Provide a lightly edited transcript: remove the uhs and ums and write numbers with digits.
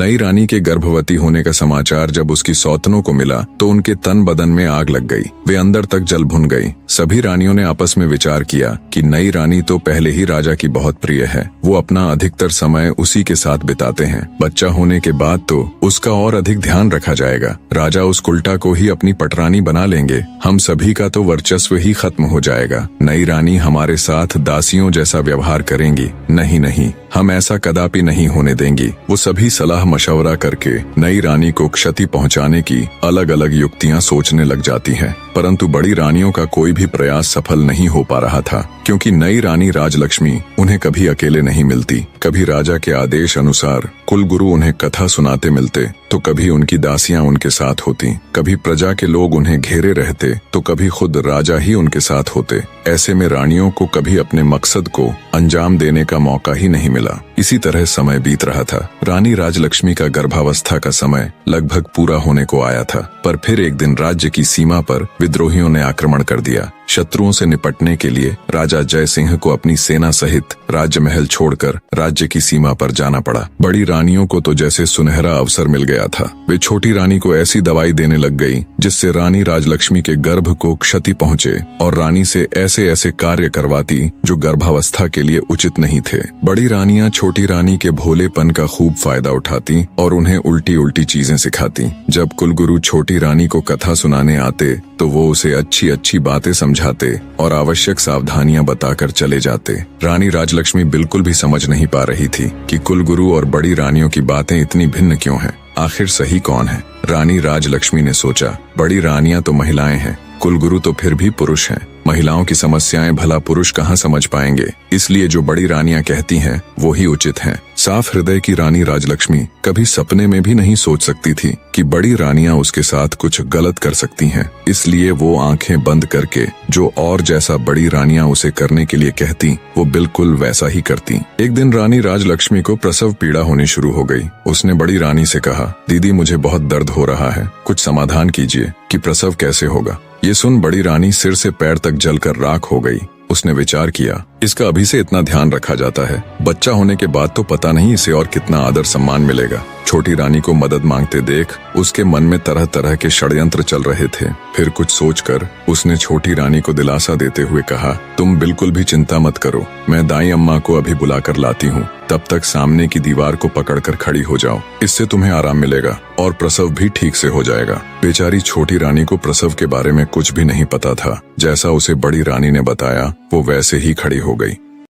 नई रानी के गर्भवती होने का समाचार जब उसकी सौतनों को मिला तो उनके तन बदन में आग लग गई। वे अंदर तक जल भुन गई। सभी रानियों ने आपस में विचार किया कि नई रानी तो पहले ही राजा की बहुत प्रिय है, वो अपना अधिकतर समय उसी के साथ बिताते हैं। बच्चा होने के बाद तो उसका और अधिक ध्यान रखा जाएगा। राजा उस कुल्टा को ही अपनी पटरानी बना लेंगे। हम सभी का तो वर्चस्व ही खत्म हो जाएगा। नई रानी हमारे साथ दासियों जैसा व्यवहार करेंगी। नहीं, हम ऐसा कदापि नहीं होने देंगी। वो सभी सलाह मशवरा करके नई रानी को क्षति पहुंचाने की अलग अलग युक्तियां सोचने लग जाती हैं। परंतु बड़ी रानियों का कोई भी प्रयास सफल नहीं हो पा रहा था, क्योंकि नई रानी राजलक्ष्मी उन्हें कभी अकेले नहीं मिलती। कभी राजा के आदेश अनुसार कुलगुरु उन्हें कथा सुनाते मिलते तो कभी उनकी दासियां उनके साथ होती। कभी प्रजा के लोग उन्हें घेरे रहते तो कभी खुद राजा ही उनके साथ होते। ऐसे में रानियों को कभी अपने मकसद को अंजाम देने का मौका ही नहीं मिला। इसी तरह समय बीत रहा था। रानी राजलक्ष्मी का गर्भावस्था का समय लगभग पूरा होने को आया था, पर फिर एक दिन राज्य की सीमा पर विद्रोहियों ने आक्रमण कर दिया। शत्रुओं से निपटने के लिए राजा जय सिंह को अपनी सेना सहित राजमहल छोड़कर राज्य की सीमा पर जाना पड़ा। बड़ी रानियों को तो जैसे सुनहरा अवसर मिल गया था। वे छोटी रानी को ऐसी दवाई देने लग गई जिससे रानी राजलक्ष्मी के गर्भ को क्षति पहुंचे और रानी से ऐसे ऐसे कार्य करवाती जो गर्भावस्था के लिए उचित नहीं थे। बड़ी रानियां छोटी रानी के भोलेपन का खूब फायदा उठाती और उन्हें उल्टी उल्टी चीजें सिखाती। जब कुलगुरु छोटी रानी को कथा सुनाने आते तो वो उसे अच्छी अच्छी बातें समझाते और आवश्यक सावधानियां बताकर चले जाते। रानी राजलक्ष्मी बिल्कुल भी समझ नहीं पा रही थी कि कुलगुरु और बड़ी रानियों की बातें इतनी भिन्न क्यों हैं। आखिर सही कौन है? रानी राजलक्ष्मी ने सोचा, बड़ी रानियां तो महिलाएं हैं, कुलगुरु तो फिर भी पुरुष हैं। महिलाओं की समस्याएं भला पुरुष कहाँ समझ पाएंगे, इसलिए जो बड़ी रानियां कहती हैं वो ही उचित हैं। साफ हृदय की रानी राजलक्ष्मी कभी सपने में भी नहीं सोच सकती थी कि बड़ी रानियां उसके साथ कुछ गलत कर सकती हैं। इसलिए वो आंखें बंद करके जो और जैसा बड़ी रानियां उसे करने के लिए कहती वो बिल्कुल वैसा ही करती। एक दिन रानी राजलक्ष्मी को प्रसव पीड़ा होनी शुरू हो गई। उसने बड़ी रानी से कहा, दीदी मुझे बहुत दर्द हो रहा है, कुछ समाधान कीजिए कि प्रसव कैसे होगा। ये सुन बड़ी रानी सिर से पैर तक जलकर राख हो गई। उसने विचार किया, इसका अभी से इतना ध्यान रखा जाता है, बच्चा होने के बाद तो पता नहीं इसे और कितना आदर सम्मान मिलेगा। छोटी रानी को मदद मांगते देख उसके मन में तरह तरह के षड्यंत्र चल रहे थे। फिर कुछ सोचकर उसने छोटी रानी को दिलासा देते हुए कहा, तुम बिल्कुल भी चिंता मत करो, मैं दाई अम्मा को अभी बुलाकर लाती हूँ। तब तक सामने की दीवार को पकड़कर खड़ी हो जाओ, इससे तुम्हें आराम मिलेगा और प्रसव भी ठीक से हो जाएगा। बेचारी छोटी रानी को प्रसव के बारे में कुछ भी नहीं पता था। जैसा उसे बड़ी रानी ने बताया वो वैसे ही खड़ी हो गई।